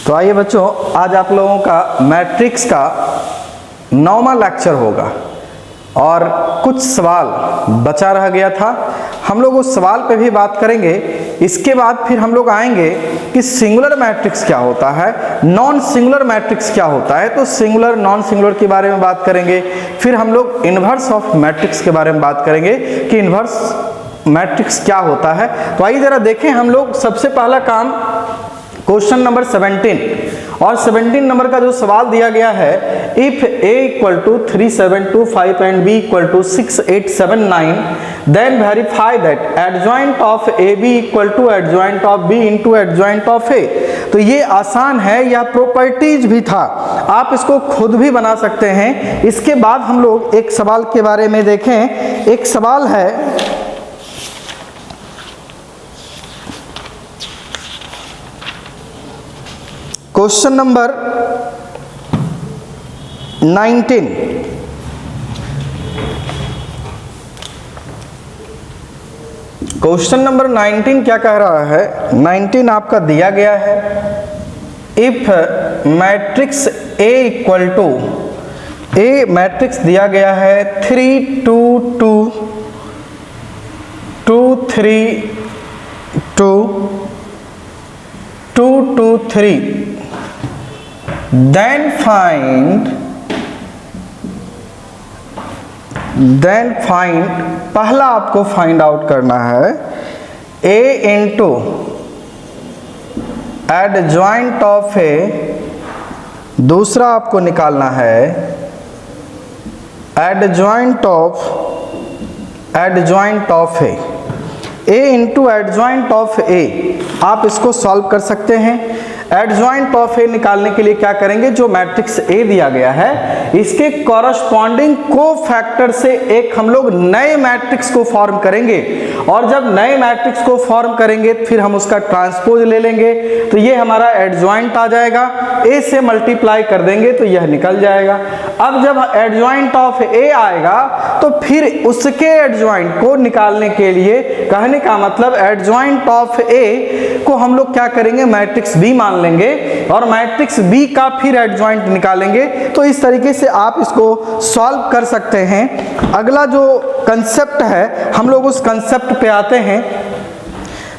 तो आइए बच्चों, आज आप लोगों का मैट्रिक्स का 9वां लेक्चर होगा और कुछ सवाल बचा रह गया था। हम लोग उस सवाल पे भी बात करेंगे। इसके बाद फिर हम लोग आएंगे कि सिंगुलर मैट्रिक्स क्या होता है, नॉन सिंगुलर मैट्रिक्स क्या होता है। तो सिंगुलर नॉन सिंगुलर के बारे में बात करेंगे। फिर हम लोग इन्वर्स ऑफ मैट्रिक्स के बारे में बात करेंगे कि इन्वर्स मैट्रिक्स क्या होता है। तो आइए जरा देखें हम लोग। सबसे पहला काम क्वेश्चन नंबर 17 और 17 नंबर का जो सवाल दिया गया है, if a equal to 3725 and b equal to 6879 then verify that adjoint of A B equal to adjoint of b into adjoint of a। तो ये आसान है, यह प्रॉपर्टीज भी था, आप इसको खुद भी बना सकते हैं। इसके बाद हम लोग एक सवाल के बारे में देखें। एक सवाल है, क्वेश्चन नंबर 19। क्वेश्चन नंबर 19 क्या कह रहा है? 19 आपका दिया गया है, if matrix A equal to, a matrix दिया गया है 3 2 2 2 3 2 2 2 3, then find पहला आपको फाइंड आउट करना है a into adjoint of A, दूसरा आपको निकालना है adjoint of A into adjoint of A. आप इसको सॉल्व कर सकते हैं। एडजॉइंट ऑफ ए निकालने के लिए क्या करेंगे, जो मैट्रिक्स ए दिया गया है इसके कॉरस्पॉन्डिंग कोफैक्टर से एक हम लोग नए मैट्रिक्स को फॉर्म करेंगे, और जब नए मैट्रिक्स को फॉर्म करेंगे फिर हम उसका ट्रांसपोज ले लेंगे। तो ये हमारा एडजॉइंट आ जाएगा, ए से मल्टीप्लाई कर देंगे तो यह निकल जाएगा। अब जब एडजॉइंट ऑफ ए आएगा तो फिर उसके एडजॉइंट को निकालने के लिए, कहने का मतलब एडजॉइंट ऑफ ए को हम लोग क्या करेंगे, मैट्रिक्स बी मान लेंगे और मैट्रिक्स बी का फिर एडजॉइंट निकालेंगे। तो इस तरीके से आप इसको सॉल्व कर सकते हैं। अगला जो कंसेप्ट है, हम लोग उस कंसेप्ट पे आते हैं,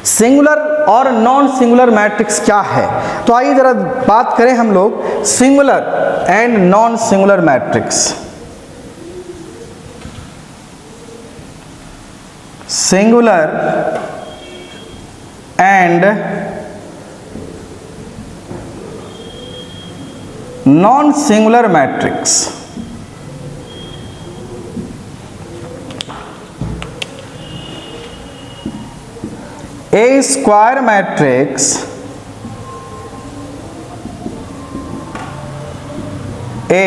सिंगुलर और नॉन सिंगुलर मैट्रिक्स क्या है। तो आइए जरा बात करें हम लोग singular and non singular matrix. Singular and non singular matrix. A square matrix A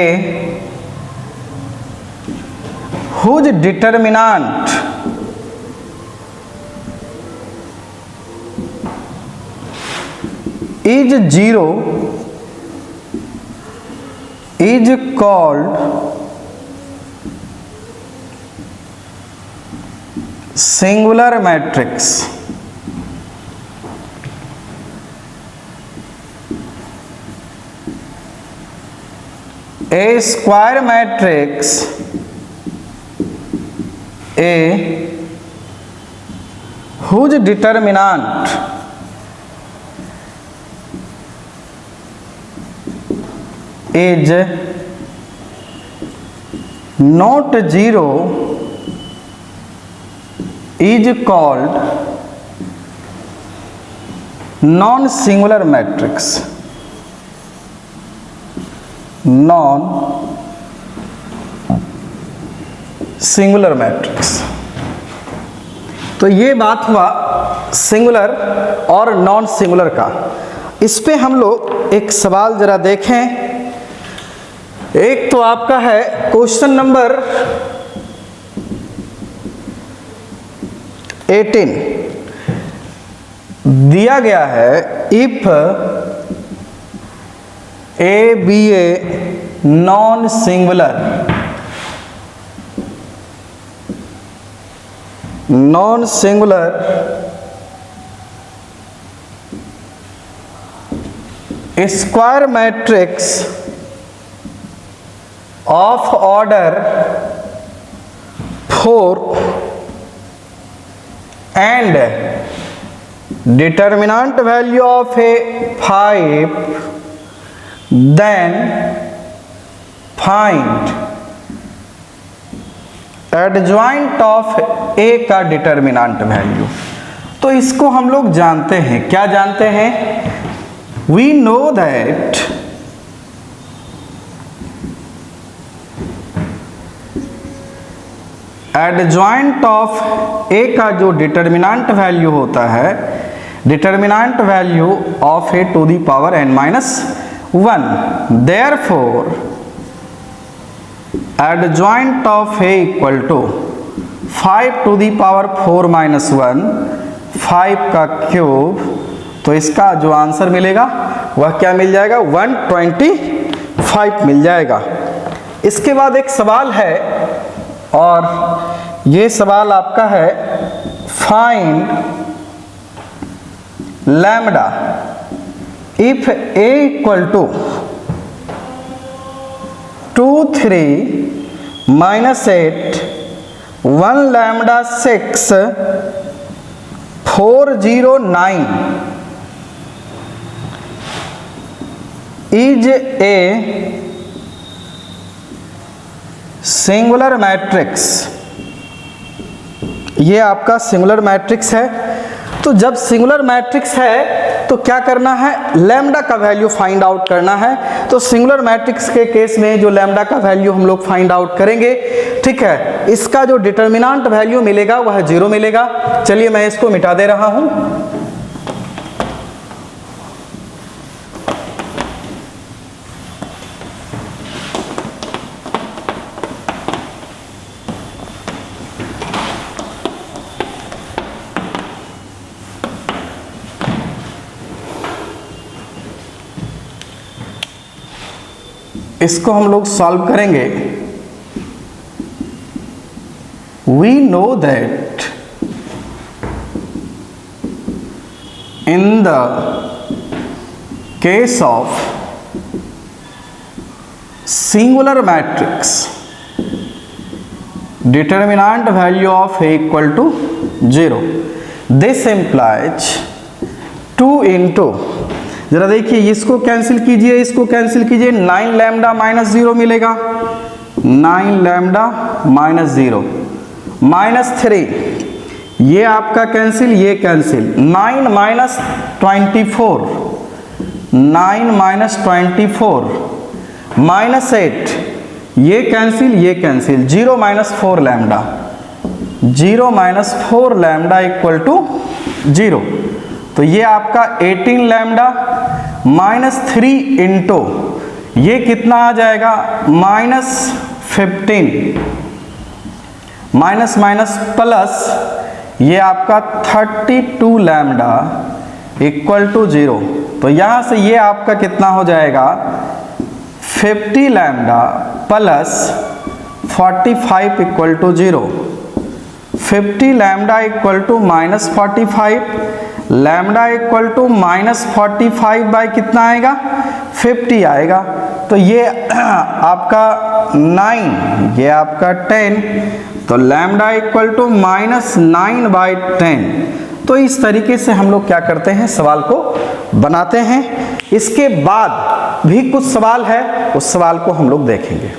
whose determinant is 0 is called singular matrix। A square matrix A whose determinant is not 0 is called non singular matrix। Non singular matrix. तो ये बात हुआ singular और non singular का। इस पे हम लोग एक सवाल जरा देखें। एक तो आपका है क्वेश्चन नंबर 18, दिया गया है if A B A non singular, non singular square matrix of order 4 and determinant value of A 5, then find adjoint of A का डिटर्मिनेंट वैल्यू। तो इसको हम लोग जानते हैं, क्या जानते हैं? We know that adjoint of A का जो डिटर्मिनेंट वैल्यू होता है, determinant value of A to the power n-1, therefore adjoint of A equal to 5 to the power 4-1, 5 का क्यूब। तो इसका जो आंसर मिलेगा वह क्या मिल जाएगा? 125 मिल जाएगा। इसके बाद एक सवाल है, और ये सवाल आपका है, find lambda if A equal to 2, 3, -8, 1 lambda 6, 4, 0, 9 is a singular matrix. ये आपका सिंगुलर मैट्रिक्स है। तो जब सिंगुलर मैट्रिक्स है तो क्या करना है? लैम्डा का वैल्यू फाइंड आउट करना है। तो सिंगुलर मैट्रिक्स के केस में जो लैम्डा का वैल्यू हम लोग फाइंड आउट करेंगे, ठीक है, इसका जो डिटर्मिनेंट वैल्यू मिलेगा वह 0 मिलेगा। चलिए मैं इसको मिटा दे रहा हूं। इसको हम लोग सॉल्व करेंगे। We know that in the case of singular matrix determinant value of A equal to 0, this implies 2 into, जरा देखिए इसको कैंसिल कीजिए, इसको कैंसिल कीजिए, 9 लैम्डा -0 मिलेगा, 9 लैम्डा -0, -3, ये आपका कैंसिल, ये कैंसिल, 9 -24, 9 -24, -8, ये कैंसिल, ये cancel, 0 -4 lambda, 0 -4 lambda equal to 0। तो ये आपका 18 लैम्डा -3 इंटू, ये कितना आ जाएगा? -15, माइनस माइनस प्लस, ये आपका 32 लैम्डा इक्वल टू 0। तो यहाँ से ये आपका कितना हो जाएगा? 50 lambda plus 45 equal to 0। 50 lambda equal to -45, lambda equal to -45 by कितना आएगा? 50 आएगा। तो ये आपका 9, ये आपका 10, तो लैम्डा इक्वल टू -9/10। तो इस तरीके से हम लोग क्या करते हैं, सवाल को बनाते हैं। इसके बाद भी कुछ सवाल है, उस सवाल को हम लोग देखेंगे।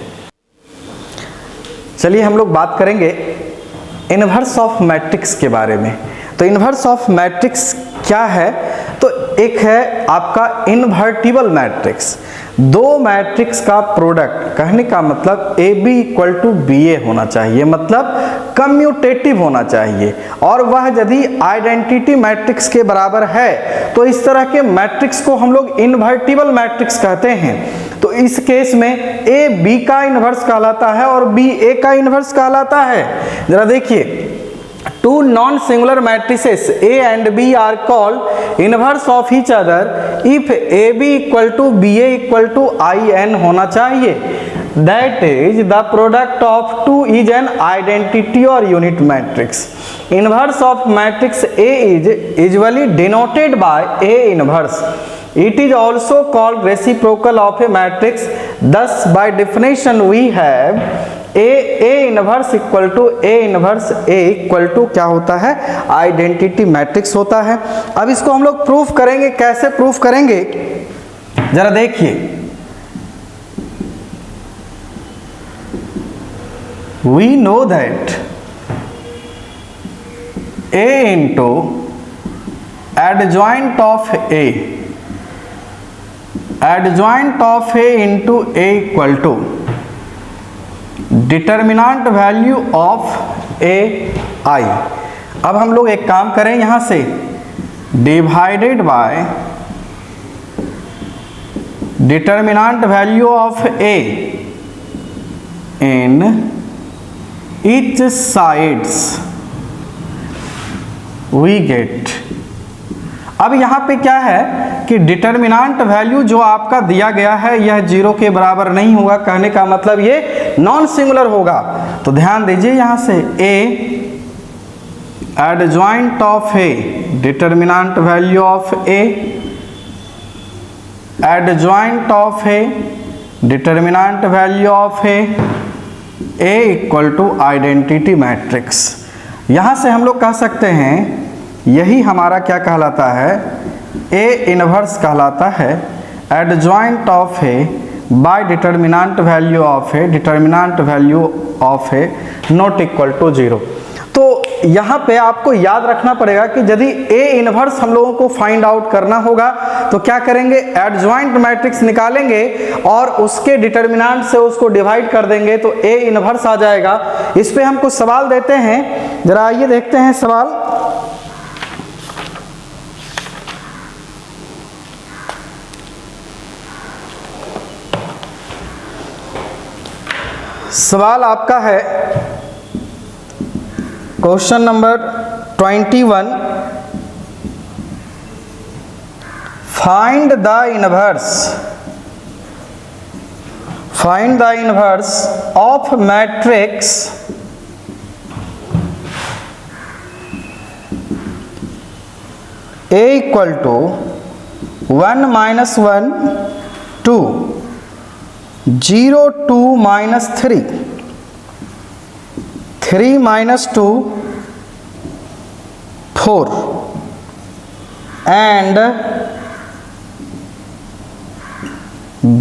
चलिए हम लोग बात करेंगे इन्वर्स ऑफ मैट्रिक्स के बारे में। तो इन्वर्स ऑफ मैट्रिक्स क्या है? तो एक है आपका इन्वर्टिबल मैट्रिक्स, दो मैट्रिक्स का प्रोडक्ट, कहने का मतलब A B equal to B A होना चाहिए, मतलब कम्यूटेटिव होना चाहिए, और वह यदि आइडेंटिटी मैट्रिक्स के बराबर है तो इस तरह के मैट्रिक्स को हम लोग इन्वर्टिबल मैट्रिक्स कहते हैं। तो इस केस में ए बी का इन्वर्स कहलाता है और बी ए का इन्वर्स कहलाता है। जरा देखिए, two non-singular matrices A and B are called inverse of each other if AB equal to BA equal to IN होना चाहिए। That is the product of two is an identity or unit matrix. Inverse of matrix A is usually denoted by A inverse. It is also called reciprocal of a matrix. Thus by definition we have A inverse equal to A inverse A equal to क्या होता है, identity matrix होता है। अब इसको हम लोग proof करेंगे, कैसे प्रूफ करेंगे जरा देखिए। We know that A into adjoint of A into A equal to determinant value of A I. अब हम लोग एक काम करें, यहां से divided by determinant value of A in each sides we get. अब यहाँ पे क्या है कि डिटर्मिनेंट वैल्यू जो आपका दिया गया है यह 0 के बराबर नहीं होगा, कहने का मतलब ये नॉन सिंगुलर होगा। तो ध्यान दीजिए यहाँ से A adjoint of A, determinant value of A adjoint of A, determinant value of A equal to identity matrix. यहाँ से हम लोग कह सकते हैं यही हमारा क्या कहलाता है, ए इनवर्स कहलाता है adjoint of A by determinant value of A, determinant value of A not equal to 0। तो यहाँ पे आपको याद रखना पड़ेगा कि यदि ए इनवर्स हम लोगों को फाइंड आउट करना होगा तो क्या करेंगे, एडजॉइंट मैट्रिक्स निकालेंगे और उसके डिटर्मिनेंट से उसको डिवाइड कर देंगे तो ए इनवर्स आ जाएगा। इस पे हम कुछ सवाल देते हैं, जरा आइए देखते हैं सवाल। सवाल आपका है question number 21, find the inverse of matrix A equal to 1 - 1 2 0 2 - 3 3 - 2 4 and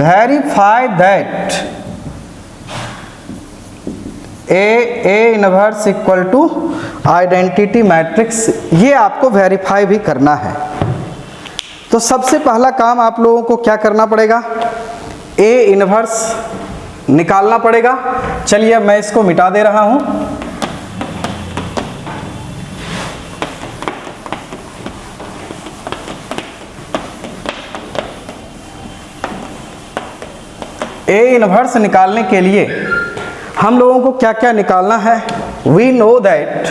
verify that A inverse equal to identity matrix. ये आपको वेरीफाई भी करना है। तो सबसे पहला काम आप लोगों को क्या करना पड़ेगा, ए इनवर्स निकालना पड़ेगा। चलिए मैं इसको मिटा दे रहा हूं। ए इनवर्स निकालने के लिए हम लोगों को क्या क्या निकालना है, we know that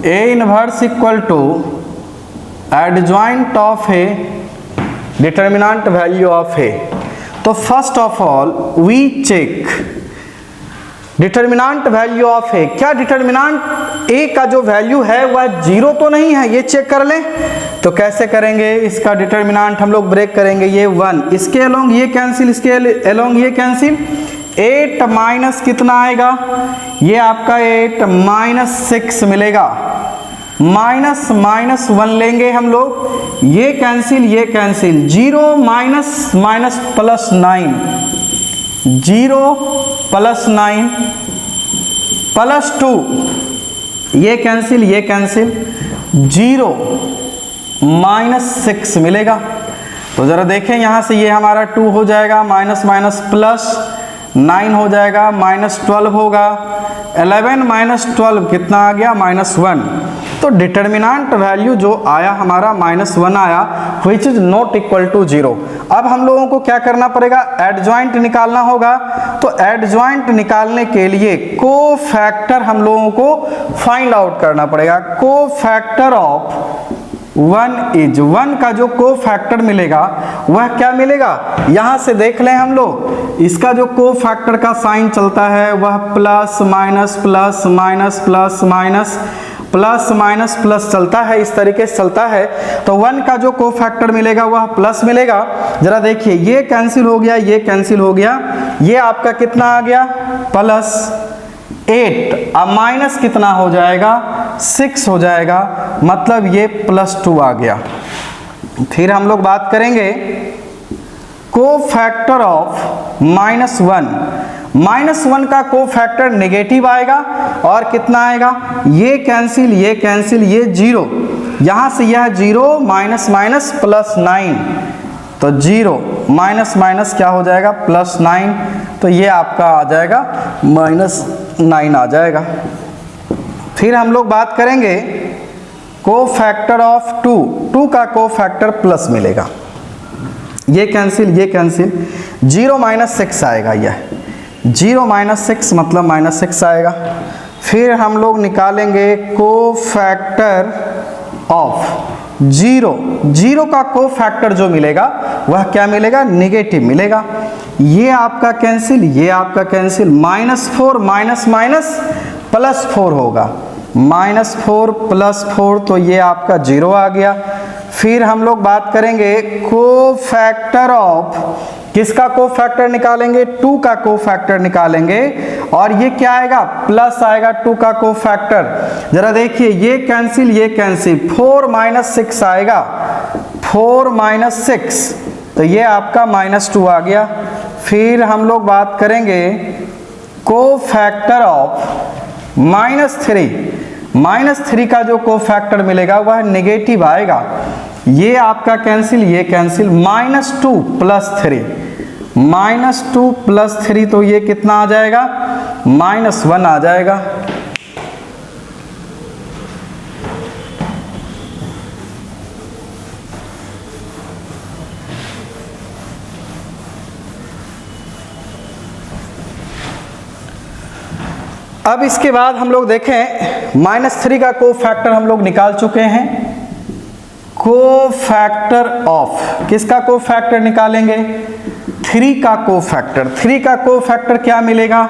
A inverse equal to adjoint of A, determinant value of A. तो first of all we check determinant value of A. क्या डिटर्मिनेंट ए का जो वैल्यू है वह 0 तो नहीं है, ये चेक कर लें। तो कैसे करेंगे, इसका डिटर्मिनेंट हम लोग ब्रेक करेंगे, ये 1, इसके अलोंग ये कैंसिल, इसके अलोंग ये कैंसिल। 8 माइनस कितना आएगा, ये आपका 8 - 6 मिलेगा। माइनस माइनस 1 लेंगे हम लोग, ये कैंसिल ये cancel. 0 minus minus plus 9, 0 plus 9 plus 2, ये कैंसिल ये कैंसिल। 0 माइनस 6 मिलेगा। तो ज़रा देखें यहाँ से ये हमारा 2 हो जाएगा, माइनस माइनस प्लस 9 हो जाएगा, -12 होगा। 11 - 12 कितना आ गया, -1। तो डिटर्मिनेंट वैल्यू जो आया हमारा -1 आया, which is not equal to 0। अब हम लोगों को क्या करना पड़ेगा, एडजॉइंट निकालना होगा। तो एडजॉइंट निकालने के लिए कोफैक्टर हम लोगों को फाइंड आउट करना पड़ेगा। कोफैक्टर ऑफ 1 इज 1 का जो कोफैक्टर मिलेगा वह क्या मिलेगा, यहाँ से देख लें हम लोग, इसका जो कोफैक्टर का साइन चलता है वह plus minus plus minus plus minus. Plus minus plus चलता है, इस तरीके से चलता है। तो 1 का जो कोफैक्टर मिलेगा वह प्लस मिलेगा। जरा देखिए ये कैंसिल हो गया, ये कैंसिल हो गया, ये आपका कितना आ गया +8। अब माइनस कितना हो जाएगा 6 हो जाएगा, मतलब ये +2 आ गया। फिर हम लोग बात करेंगे कोफैक्टर ऑफ -1। -1 का कोफैक्टर नेगेटिव आएगा और कितना आएगा, ये कैंसिल, ये कैंसिल, ये 0, यहाँ से यह 0 माइनस माइनस +9, तो 0 माइनस माइनस क्या हो जाएगा +9, तो ये आपका आ जाएगा -9 आ जाएगा। फिर हम लोग बात करेंगे कोफैक्टर ऑफ 2 का कोफैक्टर प्लस मिलेगा, ये कैंसिल, ये कैंसिल, 0 माइनस 6 आएगा, यह 0 माइनस 6 मतलब -6 आएगा। फिर हम लोग निकालेंगे कोफैक्टर ऑफ 0 का कोफैक्टर जो मिलेगा वह क्या मिलेगा, नेगेटिव मिलेगा। ये आपका कैंसिल, ये आपका कैंसिल, -4 माइनस माइनस +4 होगा, -4 +4, तो ये आपका 0 आ गया। फिर हम लोग बात करेंगे कोफैक्टर ऑफ, किसका कोफैक्टर निकालेंगे, 2 का कोफैक्टर निकालेंगे, और ये क्या आएगा प्लस आएगा 2 का कोफैक्टर। जरा देखिए ये कैंसिल, ये कैंसिल, 4 माइनस 6 आएगा, 4 माइनस 6, तो ये आपका -2 आ गया। फिर हम लोग बात करेंगे कोफैक्टर ऑफ -3 का जो कोफैक्टर मिलेगा वह नेगेटिव आएगा, ये आपका कैंसिल, ये कैंसिल, -2 + 3, तो ये कितना आ जाएगा -1 आ जाएगा। अब इसके बाद हम लोग देखें -3 का कोफैक्टर हम लोग निकाल चुके हैं। कोफैक्टर ऑफ, किसका कोफैक्टर निकालेंगे, 3 का कोफैक्टर। 3 का कोफैक्टर क्या मिलेगा,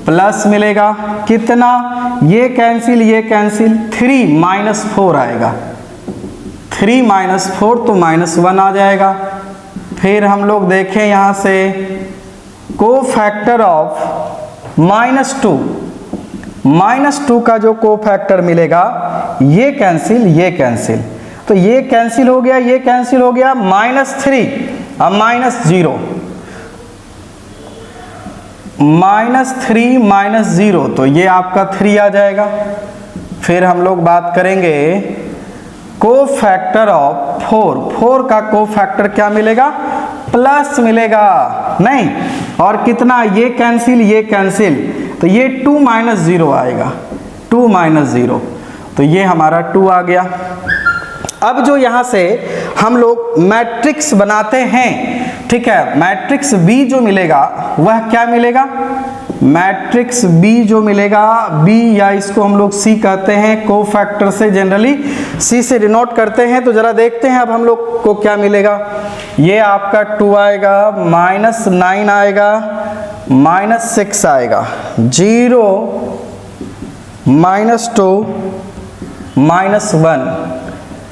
प्लस मिलेगा, कितना, ये कैंसिल, ये कैंसिल, 3 माइनस 4 आएगा, 3 माइनस 4 तो -1 आ जाएगा। फिर हम लोग देखें यहाँ से कोफैक्टर ऑफ -2 का जो कोफैक्टर मिलेगा, ये कैंसिल, ये कैंसिल, तो ये कैंसिल हो गया, ये कैंसिल हो गया, -3, अब -0, -3 -0, तो ये आपका 3 आ जाएगा। फिर हम लोग बात करेंगे कोफैक्टर ऑफ 4 का कोफैक्टर क्या मिलेगा, प्लस मिलेगा, नहीं, और कितना, ये कैंसिल, ये कैंसिल, तो ये 2 - 0 आएगा, 2 - 0, तो ये हमारा 2 आ गया। अब जो यहाँ से हम लोग मैट्रिक्स बनाते हैं, ठीक है, मैट्रिक्स B जो मिलेगा वह क्या मिलेगा, मैट्रिक्स B जो मिलेगा, B या इसको हम लोग C कहते हैं, कोफैक्टर से जनरली C से डिनोट करते हैं। तो जरा देखते हैं अब हम लोग को क्या मिलेगा, ये आपका 2 आएगा, -9 आएगा, -6 आएगा, 0 -2 -1,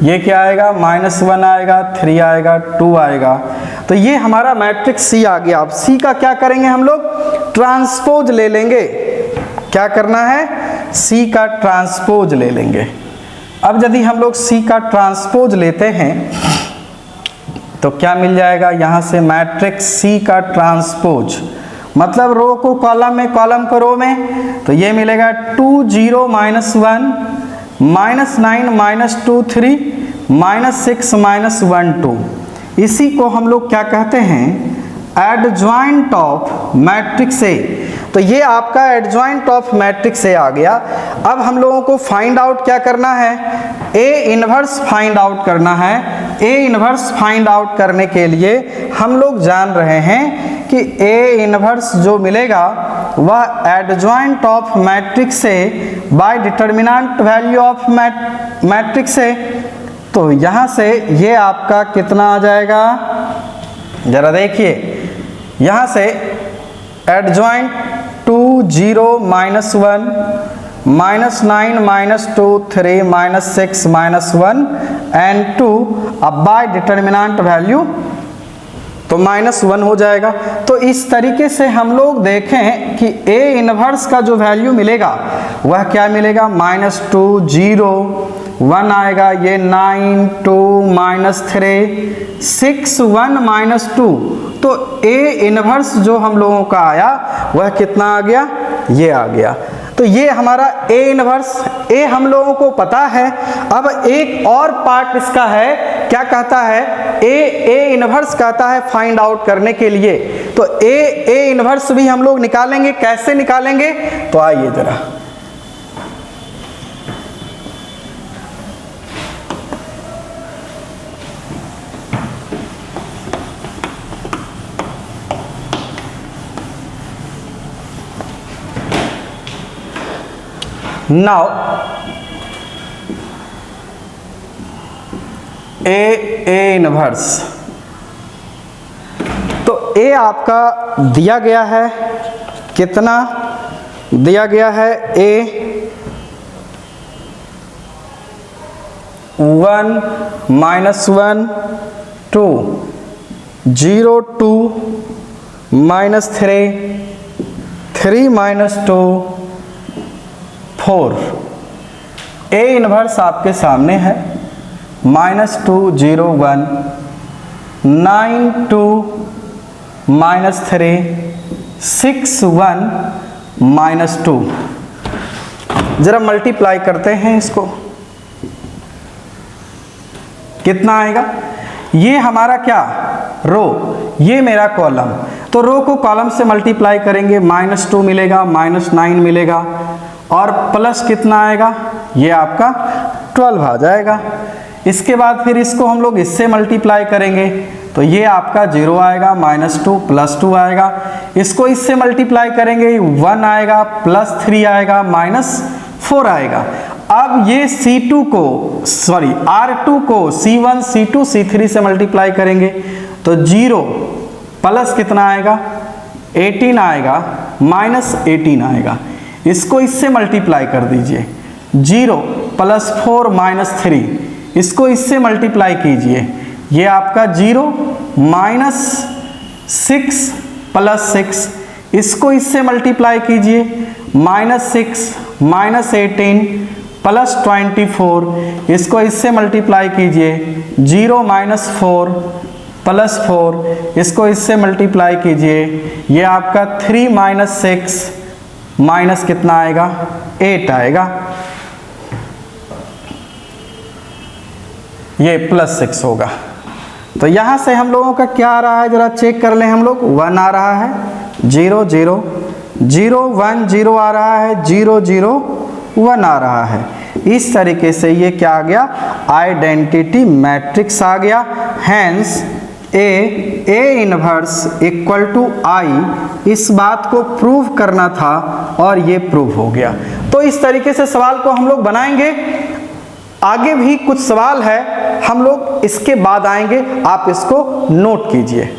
ये क्या आएगा, -1 आएगा, 3 आएगा, 2 आएगा, तो ये हमारा मैट्रिक्स C आ गया। अब C का क्या करेंगे हम लोग, ट्रांसपोज ले लेंगे, क्या करना है, C का ट्रांसपोज ले लेंगे। अब यदि हम लोग C का ट्रांसपोज लेते हैं तो क्या मिल जाएगा, यहाँ से मैट्रिक्स C का ट्रांसपोज, मतलब रो को कॉलम में, कॉलम को रो में, तो ये मिलेगा 2 0 -1 -9 -2 3 -6 -1 2। इसी को हम लोग क्या कहते हैं, एडजॉइंट ऑफ मैट्रिक्स ए। तो ये आपका एडजॉइंट ऑफ मैट्रिक्स ए आ गया। अब हम लोगों को फाइंड आउट क्या करना है, ए इन्वर्स फाइंड आउट करना है। ए इन्वर्स फाइंड आउट करने के लिए हम लोग जान रहे हैं कि ए इन्वर्स जो मिलेगा वह adjoint of matrix A by determinant value of matrix A. तो यहाँ से ये आपका कितना आ जाएगा, जरा देखिए, यहाँ से एडजॉइंट 2 0 -1 -9 -2 3 -6 -1 and 2। अब बाय डिटर्मिनेंट वैल्यू तो -1 हो जाएगा। तो इस तरीके से हम लोग देखें कि A इनवर्स का जो वैल्यू मिलेगा वह क्या मिलेगा, -2 0 1 आएगा, ये 9 2 -3 6 1 -2। तो A इनवर्स जो हम लोगों का आया वह कितना आ गया, ये आ गया। तो ये हमारा A इनवर्स A हम लोगों को पता है। अब एक और पार्ट इसका है, क्या कहता है, A इनवर्स कहता है फाइंड आउट करने के लिए। तो A इनवर्स भी हम लोग निकालेंगे। कैसे निकालेंगे, तो आइए जरा। नाउ A इनवर्स, तो A आपका दिया गया है, कितना दिया गया है, A 1 -1 2 0 2 -3 3 -2 4। A इनवर्स आपके सामने है, -2 0 1 9 2 -3 6 1 -2। जरा मल्टीप्लाई करते हैं इसको, कितना आएगा, ये हमारा क्या रो, ये मेरा कॉलम। तो रो को कॉलम से मल्टीप्लाई करेंगे, -2 मिलेगा, -9 मिलेगा और प्लस कितना आएगा, ये आपका 12 आ जाएगा। इसके बाद फिर इसको हम लोग इससे मल्टीप्लाई करेंगे, तो ये आपका 0 आएगा, -2 +2 आएगा। इसको इससे मल्टीप्लाई करेंगे, 1 आएगा, +3 आएगा, -4 आएगा। अब ये R2 को C1 C2 C3 से मल्टीप्लाई करेंगे, तो 0 प्लस कितना आएगा, 18 आएगा, -18 आएगा। इसको इससे मल्टीप्लाई कर दीजिए, 0 +4 -3, इसको इससे मल्टीप्लाई कीजिए, ये आपका 0 -6 +6, इसको इससे मल्टीप्लाई कीजिए, -6 -18 +24, इसको इससे मल्टीप्लाई कीजिए, 0 -4 +4, इसको इससे मल्टीप्लाई कीजिए, ये आपका 3 -6 माइनस कितना आएगा, 8 आएगा, ये +6 होगा। तो यहाँ से हम लोगों का क्या आ रहा है, जरा चेक कर लें हम लोग। 1 आ रहा है, 0 0 0 1 0 आ रहा है, 0 0 1 आ रहा है। इस तरीके से ये क्या आ गया, आइडेंटिटी मैट्रिक्स आ गया। Hence A inverse equal to I, इस बात को प्रूव करना था और ये प्रूव हो गया। तो इस तरीके से सवाल को हम लोग बनाएंगे। आगे भी कुछ सवाल है, हम लोग इसके बाद आएंगे, आप इसको नोट कीजिए।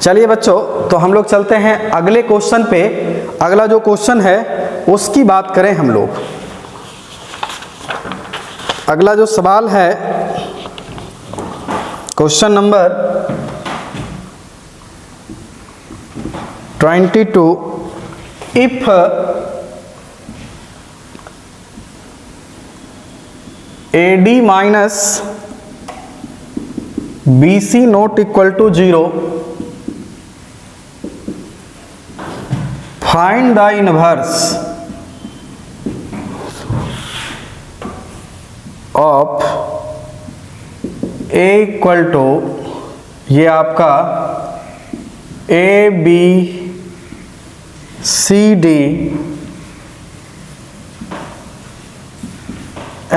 चलिए बच्चों, तो हम लोग चलते हैं अगले क्वेश्चन पे। अगला जो क्वेश्चन है उसकी बात करें हम लोग। अगला जो सवाल है, question number 22, if AD minus BC not equal to 0, find the inverse of A equal to, ये आपका AB CD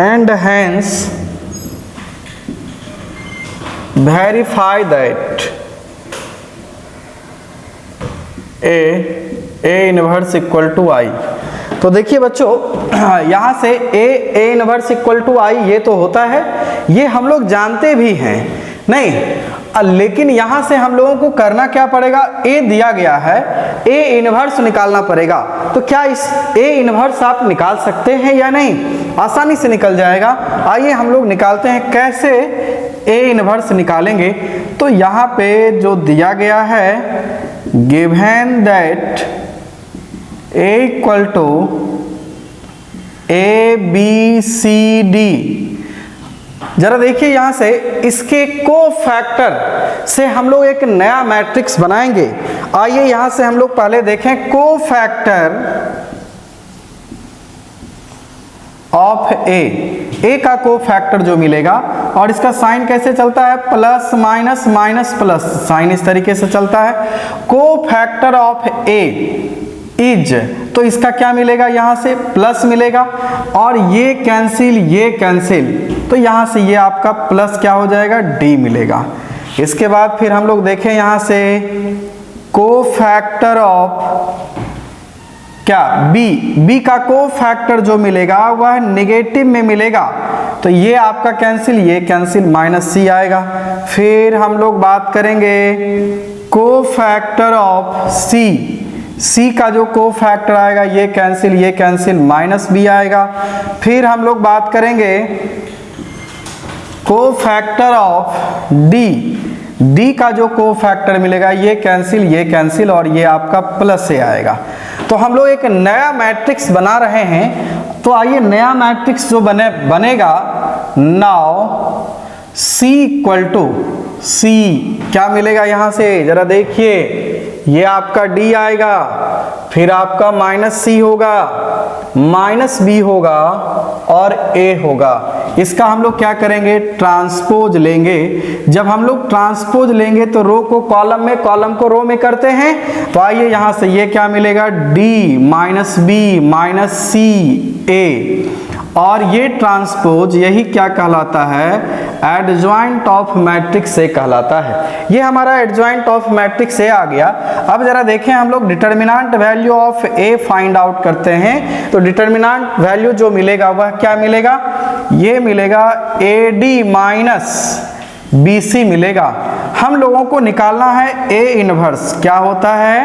and hence verify that A inverse equal to I। तो देखिए बच्चों, यहाँ से A inverse equal to I ये तो होता है, ये हम लोग जानते भी हैं। नहीं, लेकिन यहां से हम लोगों को करना क्या पड़ेगा, ए दिया गया है, ए इनवर्स निकालना पड़ेगा। तो क्या इस ए इनवर्स आप निकाल सकते हैं या नहीं? आसानी से निकल जाएगा। आइए हम लोग निकालते हैं। कैसे ए इनवर्स निकालेंगे? तो यहाँ पे जो दिया गया है, given that A equal to A B C D, जरा देखिए यहां से इसके कोफैक्टर से हम लोग एक नया मैट्रिक्स बनाएंगे। आइए यहां से हम लोग पहले देखें कोफैक्टर ऑफ ए का कोफैक्टर जो मिलेगा, और इसका साइन कैसे चलता है, plus minus minus plus, sign इस तरीके से चलता है। कोफैक्टर ऑफ ए इज, तो इसका क्या मिलेगा, यहां से प्लस मिलेगा, और ये कैंसिल, तो यहां से ये आपका प्लस क्या हो जाएगा, डी मिलेगा। इसके बाद फिर हम लोग देखें यहां से कोफैक्टर ऑफ क्या, बी का कोफैक्टर जो मिलेगा वह नेगेटिव में मिलेगा, तो ये आपका कैंसिल, माइनस सी आएगा। फिर हम लोग बात करेंगे कोफैक्टर ऑफ सी का जो कोफैक्टर आएगा ये कैंसिल, माइनस बी आएगा। फिर हम लोग बात करेंगे कोफैक्टर ऑफ डी का जो कोफैक्टर मिलेगा ये कैंसिल, और ये आपका प्लस से आएगा। तो हम लोग एक नया मैट्रिक्स बना रहे हैं। तो आइए नया मैट्रिक्स जो बनेगा, नाउ सी इक्वल टू सी, क्या मिलेगा यहां से, जरा देखिए, ये आपका डी आएगा, फिर आपका माइनस सी होगा, माइनस बी होगा, और ए होगा। इसका हम लोग क्या करेंगे, ट्रांसपोज लेंगे। जब हम लोग ट्रांसपोज लेंगे तो रो को कॉलम में, कॉलम को रो में करते हैं। तो आइए यहां से ये क्या मिलेगा, D minus B minus C ए, और ये ट्रांसपोज यही क्या कहलाता है, एडजॉइंट ऑफ मैट्रिक्स ए कहलाता है। ये हमारा एडजॉइंट ऑफ मैट्रिक्स ए आ गया। अब जरा देखें हम लोग determinant value of A find out करते हैं। तो डिटर्मिनेंट वैल्यू जो मिलेगा वह क्या मिलेगा, ये मिलेगा A D minus B C मिलेगा। हम लोगों को निकालना है ए इनवर्स, क्या होता है,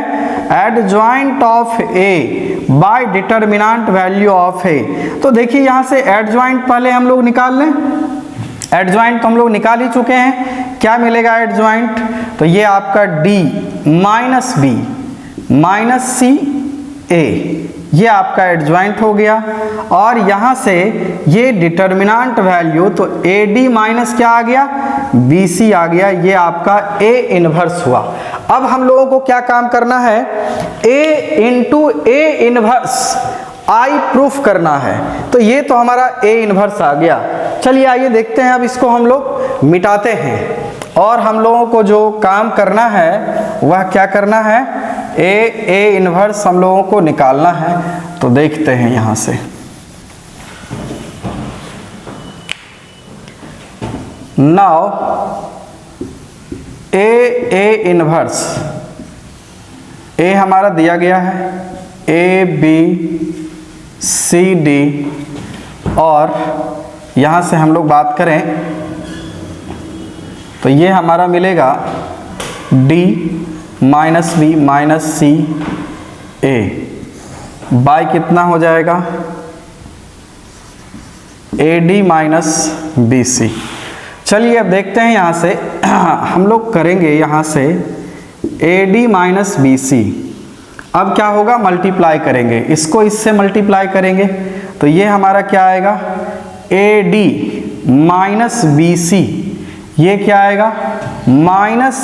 adjoint of A by determinant value of A. तो देखिए यहां से एडजॉइंट पहले हम लोग निकाल लें। एडजॉइंट तो हम लोग निकाल ही चुके हैं। क्या मिलेगा एडजॉइंट, तो ये आपका D minus B minus C ए, ये आपका एडजॉइंट हो गया। और यहां से ये डिटर्मिनेंट वैल्यू, तो ए डी माइनस क्या आ गया, बी सी आ गया, ये आपका ए इनवर्स हुआ। अब हम लोगों को क्या काम करना है, A into A inverse I proof करना है। तो ये तो हमारा ए इनवर्स आ गया। चलिए आइए देखते हैं, अब इसको हम लोग मिटाते हैं, और हम लोगों को जो काम करना है वह क्या करना है, ए इनवर्स हम लोगों को निकालना है। तो देखते हैं यहां से, नाउ ए इनवर्स, ए हमारा दिया गया है ए बी सी डी, और यहां से हम लोग बात करें तो ये हमारा मिलेगा D minus B minus C A by कितना हो जाएगा, A D minus B C. चलिए अब देखते हैं यहाँ से हम लोग करेंगे यहाँ से A D minus B C. अब क्या होगा, मल्टीप्लाई करेंगे, इसको इससे मल्टीप्लाई करेंगे, तो ये हमारा क्या आएगा, A D minus B C, ये क्या आएगा, minus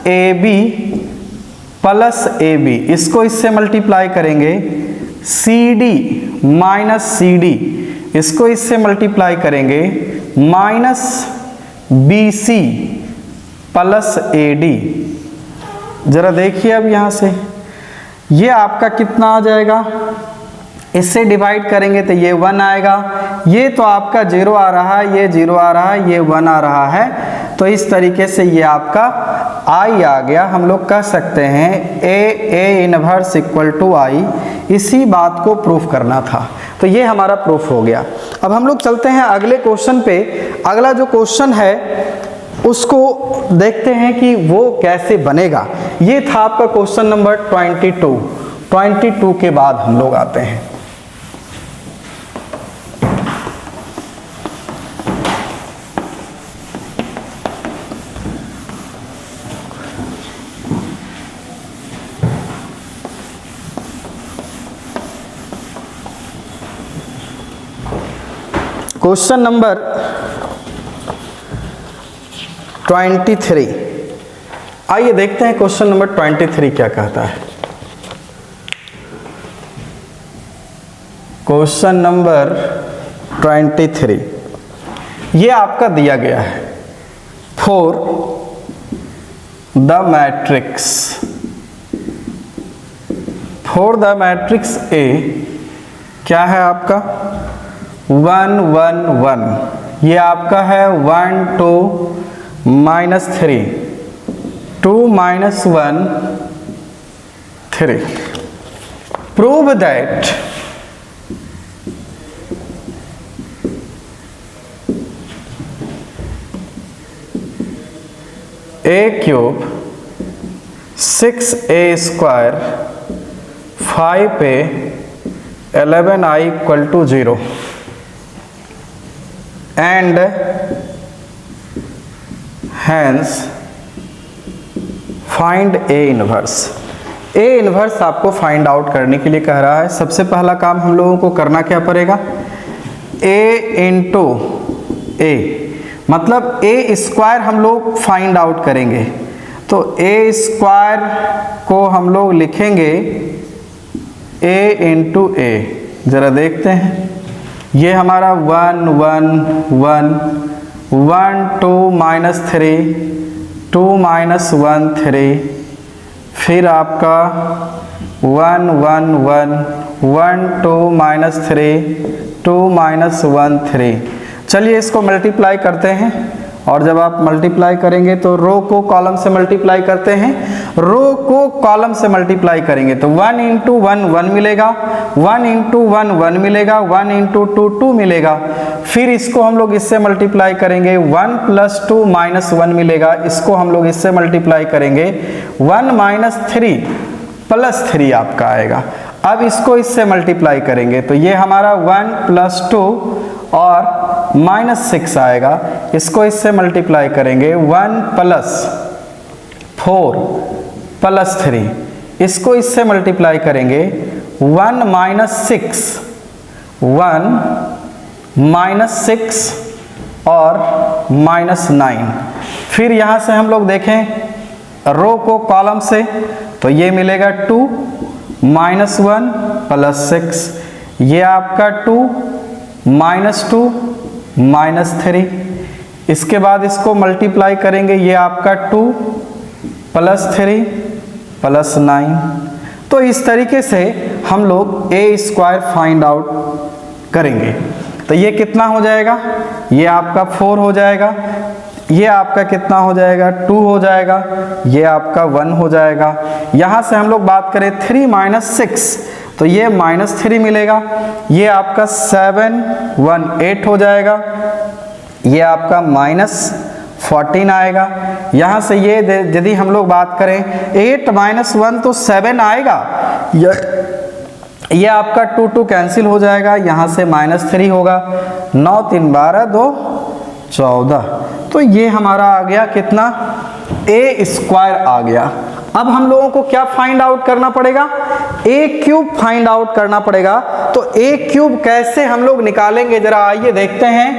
A B plus A B, इसको इससे मल्टीप्लाई करेंगे, C D minus C D, इसको इससे मल्टीप्लाई करेंगे, minus B C plus A D. जरा देखिए अब यहाँ से ये आपका कितना आ जाएगा, इससे डिवाइड करेंगे तो ये 1 आएगा, ये तो आपका 0 आ रहा है, ये 0 आ रहा है, ये 1 आ रहा है, तो इस तरीके से ये आपका आई आ गया। हम लोग कह सकते हैं ए इनवर्स इक्वल टू आई, इसी बात को प्रूफ करना था, तो ये हमारा प्रूफ हो गया। अब हम लोग चलते हैं अगले क्वेश्चन पे। अगला जो क्वेश्चन है उसको देखते हैं कि वो कैसे बनेगा। ये था आपका क्वेश्चन नंबर 22 के बाद हम लोग आते हैं क्वेश्चन नंबर 23। आइए देखते हैं क्वेश्चन नंबर 23 क्या कहता है। क्वेश्चन नंबर 23 ये आपका दिया गया है फॉर द मैट्रिक्स ए क्या है आपका 1 1 1, ये आपका है 1 2 -3 2 -1 3। Prove that a³ 6a² 5a 11i = 0 and hence find a inverse। a inverse आपको फाइंड आउट करने के लिए कह रहा है। सबसे पहला काम हम लोगों को करना क्या पड़ेगा, a इंटू ए, मतलब a² हम लोग फाइंड आउट करेंगे। तो a² को हम लोग लिखेंगे a इंटू ए। जरा देखते हैं, ये हमारा 1 1 1 1 2 -3 2 -1 3, फिर आपका 1 1 1 1 2 -3 2 -1 3। चलिए इसको मल्टीप्लाई करते हैं, और जब आप मल्टीप्लाई करेंगे तो रो को कॉलम से मल्टीप्लाई करते हैं, रो को कॉलम से मल्टीप्लाई करेंगे तो 1 इंटू 1 1 मिलेगा, 1 इंटू 1 1 मिलेगा, 1 इंटू 2 2 मिलेगा। फिर इसको हम लोग इससे मल्टीप्लाई करेंगे 1 + 2 -1 मिलेगा, इसको हम लोग इससे मल्टीप्लाई करेंगे 1 -3 + 3 आपका आएगा। अब इसको इससे मल्टीप्लाई करेंगे तो ये हमारा 1 + 2 और -6 आएगा, इसको इससे मल्टीप्लाई करेंगे 1 + 4 + 3, इसको इससे मल्टीप्लाई करेंगे 1 - 6 1 -6 और -9। फिर यहाँ से हम लोग देखें रो को कॉलम से तो ये मिलेगा 2 -1 + 6, ये आपका 2 -2 -3। इसके बाद इसको मल्टीप्लाई करेंगे, ये आपका 2 + 3 + 9। तो इस तरीके से हम लोग a² फाइंड आउट करेंगे। तो ये कितना हो जाएगा, ये आपका 4 हो जाएगा, ये आपका कितना हो जाएगा 2 हो जाएगा, ये आपका 1 हो जाएगा। यहाँ से हम लोग बात करें 3 - 6 तो ये -3 मिलेगा, ये आपका 7 1 8 हो जाएगा, ये आपका -14 आएगा। यहाँ से ये यदि हम लोग बात करें 8 - 1 तो 7 आएगा, ये आपका 2 2 कैंसिल हो जाएगा, यहाँ से -3 होगा, 9 3 12 2 14। तो ये हमारा आ गया कितना, a² आ गया। अब हम लोगों को क्या फाइंड आउट करना पड़ेगा, a³ फाइंड आउट करना पड़ेगा। तो a³ कैसे हम लोग निकालेंगे, जरा आइए देखते हैं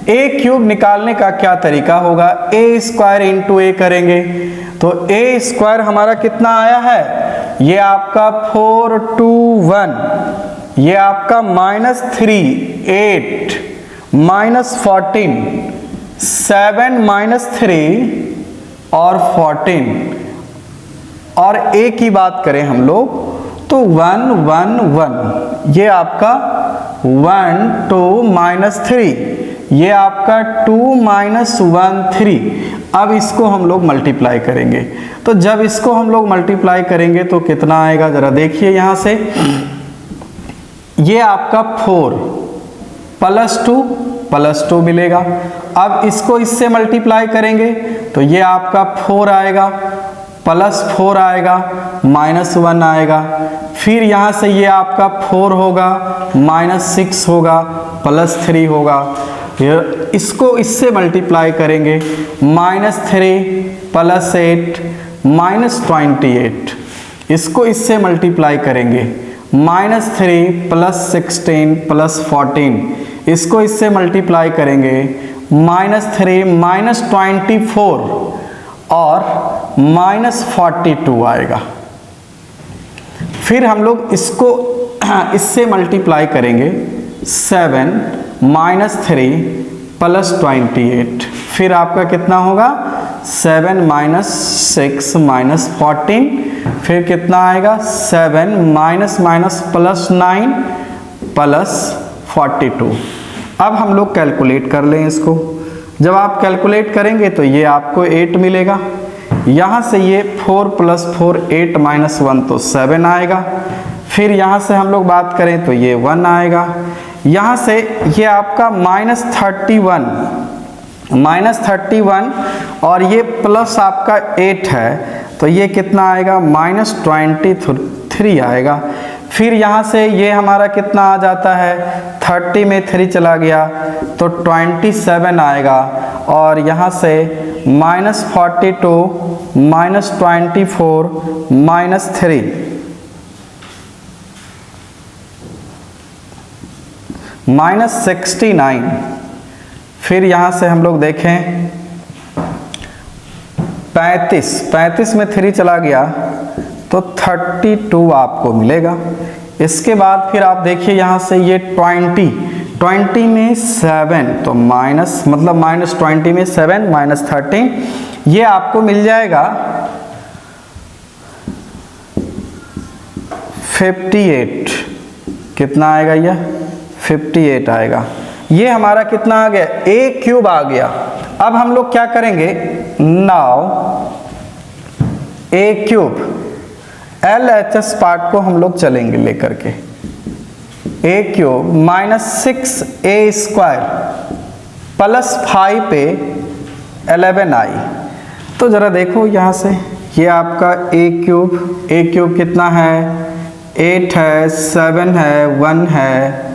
a³ निकालने का क्या तरीका होगा। a² इंटू a करेंगे तो a² हमारा कितना आया है, ये आपका 4 2 1, ये आपका -3 8 -14 7 -3 और 14। और a की बात करें हम लोग तो 1 1 1, ये आपका 1 2 -3, ये आपका 2 -1 3। अब इसको हम लोग मल्टीप्लाई करेंगे, तो जब इसको हम लोग मल्टीप्लाई करेंगे तो कितना आएगा, जरा देखिए यहाँ से, ये आपका 4 + 2 +2 मिलेगा। अब इसको इससे मल्टीप्लाई करेंगे तो ये आपका 4 आएगा, +4 आएगा, -1 आएगा। फिर यहाँ से ये आपका 4 होगा, -6 होगा, +3 होगा। इसको इससे मल्टीप्लाई करेंगे, -3 +8 -28। इसको इससे मल्टीप्लाई करेंगे, -3 +16 +14। इसको इससे मल्टीप्लाई करेंगे, -3 -24 और -42 आएगा। फिर हम लोग इसको इससे मल्टीप्लाई करेंगे, 7 -3 +28। फिर आपका कितना होगा, 7 -6 -14। फिर कितना आएगा, 7 -+9 +42। अब हम लोग कैलकुलेट कर लें इसको। जब आप कैलकुलेट करेंगे तो ये आपको 8 मिलेगा। यहाँ से ये 4 + 4 8 -1 तो 7 आएगा। फिर यहाँ से हम लोग बात करें तो ये 1 आएगा। यहाँ से ये आपका -31 और ये प्लस आपका 8 है तो ये कितना आएगा, -23 आएगा। फिर यहाँ से ये हमारा कितना आ जाता है, 30 में 3 चला गया तो 27 आएगा। और यहाँ से -42 -24 -3 -69। फिर यहाँ से हम लोग देखें 35 में 3 चला गया तो 32 आपको मिलेगा। इसके बाद फिर आप देखिए यहाँ से ये 20 में 7 तो -20 में 7 -13 ये आपको मिल जाएगा 58। कितना आएगा, यह 58 आएगा। ये हमारा कितना आ गया, a³ आ गया। अब हम लोग क्या करेंगे, नाउ a³ LHS पार्ट को हम लोग चलेंगे लेकर के। a³ -6a² +5 पे 11i। तो जरा देखो यहाँ से, ये आपका a³ कितना है, 8 है, 7 है, 1 है,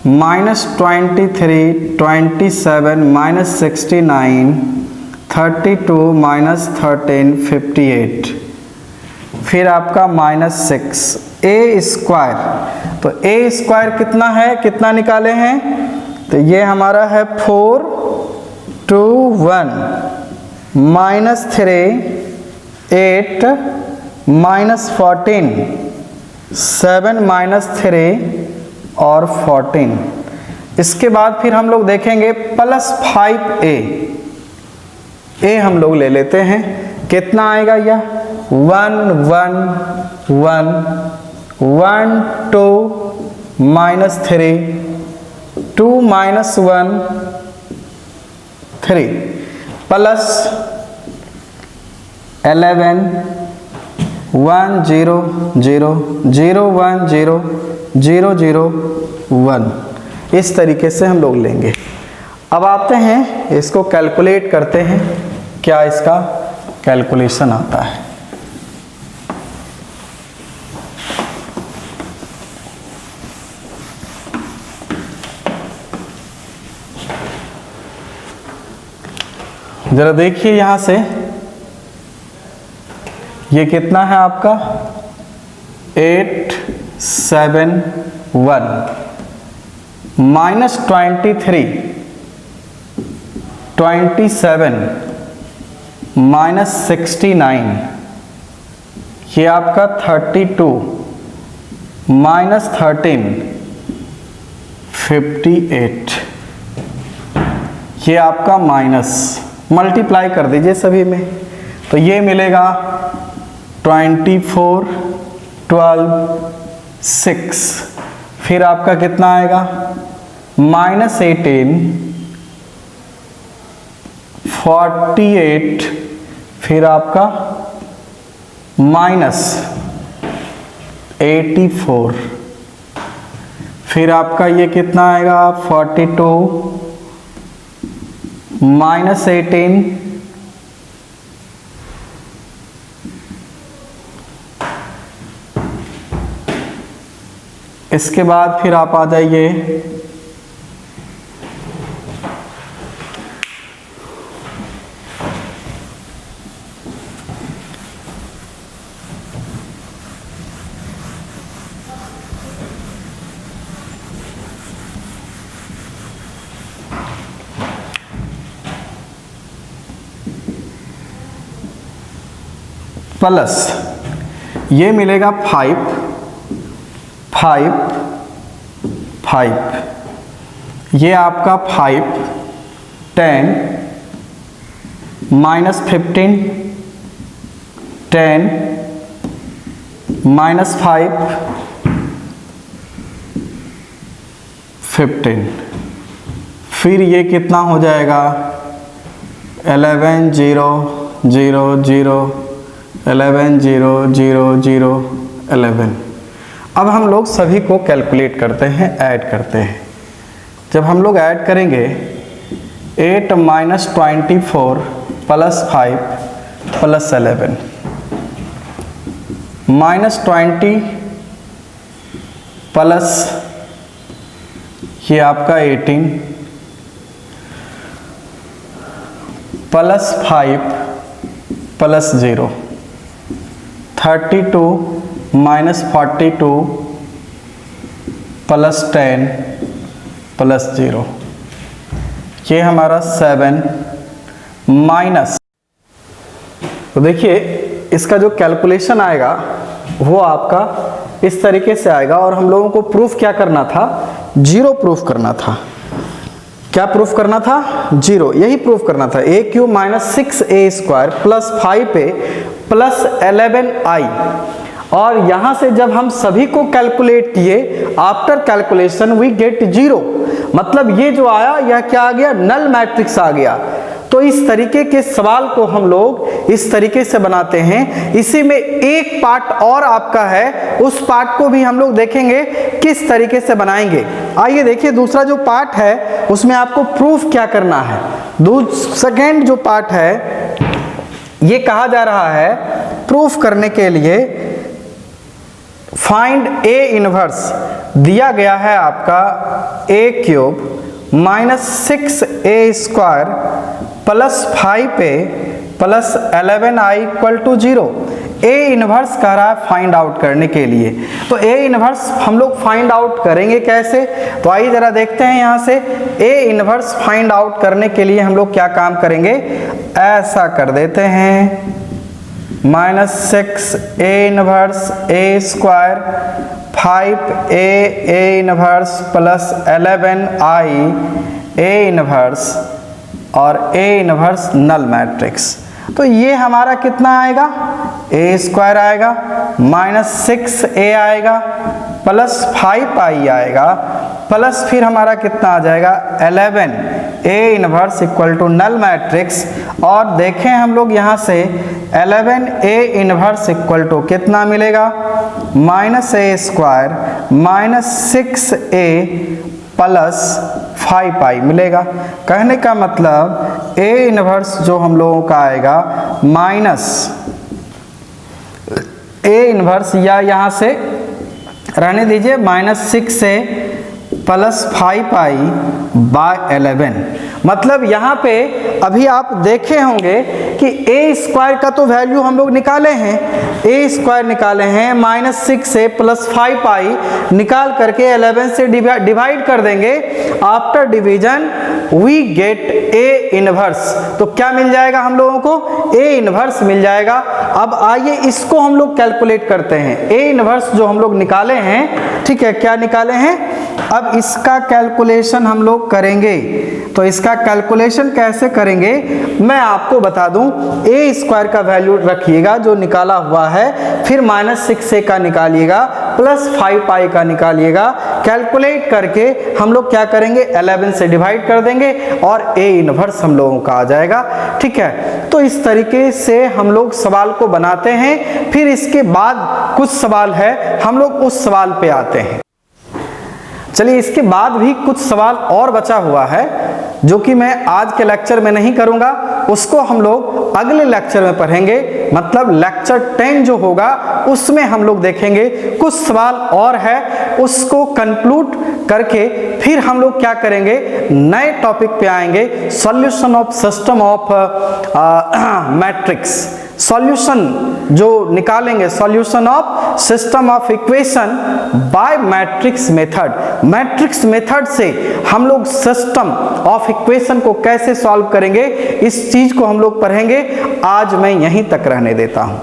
-23 27 -69 32 -13 58। फिर आपका -6 a²। तो a² कितना है, कितना निकाले हैं, तो ये हमारा है 4 2 1 -3 8 -14 7 -3 और 14। इसके बाद फिर हम लोग देखेंगे +5a हम लोग ले लेते हैं। कितना आएगा, यह 1 1 1 1 2 -3 2 -1 3 +11 1 0 0 0 1 0 0 0 1। इस तरीके से हम लोग लेंगे। अब आते हैं इसको कैलकुलेट करते हैं, क्या इसका कैलकुलेशन आता है। जरा देखिए यहाँ से, ये कितना है आपका 8 7 1 -23 27 -69 ये आपका 32 -13 58 ये आपका माइनस, मल्टीप्लाई कर दीजिए सभी में तो ये मिलेगा 24 12 6। फिर आपका कितना आएगा -18 48। फिर आपका -84। फिर आपका ये कितना आएगा 42 -18 इसके बाद फिर आप आ जाइए प्लस, ये मिलेगा 5 5 5, ये आपका 5 10 -15 10 -5 15, फिर ये कितना हो जाएगा 11 0 0 0 11 0 0 0 11। अब हम लोग सभी को कैलकुलेट करते हैं, ऐड करते हैं। जब हम लोग ऐड करेंगे 8 - 24 + 5 + 11 -20 प्लस ये आपका 18 + 5 + 0 32 - 42 + 10 + 0, ये हमारा 7 माइनस। तो देखिए इसका जो कैलकुलेशन आएगा वो आपका इस तरीके से आएगा, और हम लोगों को प्रूफ क्या करना था, 0 प्रूफ करना था। क्या प्रूफ करना था, 0, यही प्रूफ करना था। a³ - 6a² + 5a + 11i, और यहां से जब हम सभी को कैलकुलेट किए, आफ्टर कैलकुलेशन वी गेट 0, मतलब ये जो आया यह क्या आ गया, नल मैट्रिक्स आ गया। तो इस तरीके के सवाल को हम लोग इस तरीके से बनाते हैं। इसी में एक पार्ट और आपका है, उस पार्ट को भी हम लोग देखेंगे किस तरीके से बनाएंगे। आइए देखिए दूसरा जो पार्ट है उसमें आपको प्रूफ क्या करना है। सेकेंड जो पार्ट है ये कहा जा रहा है प्रूफ करने के लिए फाइंड a इनवर्स, दिया गया है आपका a³ - 6a² + 5a + 11i = 0। a inverse कह रहा है फाइंड आउट करने के लिए। तो a इनवर्स हम लोग फाइंड आउट करेंगे कैसे, तो आइए जरा देखते हैं। यहाँ से a इनवर्स फाइंड आउट करने के लिए हम लोग क्या काम करेंगे, ऐसा कर देते हैं -6a inverse a² 5a a inverse + 11i a inverse और a इनवर्स नल मैट्रिक्स। तो ये हमारा कितना आएगा, a² आएगा -6a आएगा + 5i आएगा प्लस फिर हमारा कितना आ जाएगा 11 a इनवर्स = नल मैट्रिक्स। और देखें हम लोग यहाँ से 11 a इनवर्स = कितना मिलेगा, -a² -6a + 5i मिलेगा। कहने का मतलब a इनवर्स जो हम लोगों का आएगा -a इनवर्स, या यहाँ से रहने दीजिए -6a + 5i/11, मतलब यहाँ पे अभी आप देखे होंगे कि a² का तो वैल्यू हम लोग निकाले हैं, a² निकाले हैं, -6a + 5i निकाल करके 11 से डिवाइड कर देंगे। After division we get a inverse, तो क्या मिल जाएगा हम लोगों को, a इनवर्स मिल जाएगा। अब आइए इसको हम लोग कैलकुलेट करते हैं। a इनवर्स जो हम लोग निकाले हैं, ठीक है, क्या निकाले हैं, अब इसका कैलकुलेशन हम लोग करेंगे। तो इसका कैलकुलेशन कैसे करेंगे मैं आपको बता दूं। a² का वैल्यू रखिएगा जो निकाला हुआ है, फिर -6a का निकालिएगा + 5i का निकालिएगा। कैलकुलेट करके हम लोग क्या करेंगे, 11 से डिवाइड कर देंगे और a इनवर्स हम लोगों का आ जाएगा। ठीक है, तो इस तरीके से हम लोग सवाल को बनाते हैं। फिर इसके बाद कुछ सवाल है, हम लोग उस सवाल पे आते हैं। चलिए इसके बाद भी कुछ सवाल और बचा हुआ है जो कि मैं आज के लेक्चर में नहीं करूंगा, उसको हम लोग अगले लेक्चर में पढ़ेंगे। मतलब लेक्चर 10 जो होगा उसमें हम लोग देखेंगे। कुछ सवाल और है, उसको कंक्लूड करके फिर हम लोग क्या करेंगे, नए टॉपिक पे आएंगे, solution of system of matrix. Solution जो निकालेंगे, solution of system of equation by matrix method. Matrix method से हम लोग सिस्टम ऑफ इक्वेशन को कैसे सॉल्व करेंगे, इस चीज को हम लोग पढ़ेंगे। आज मैं यहीं तक रहने देता हूं।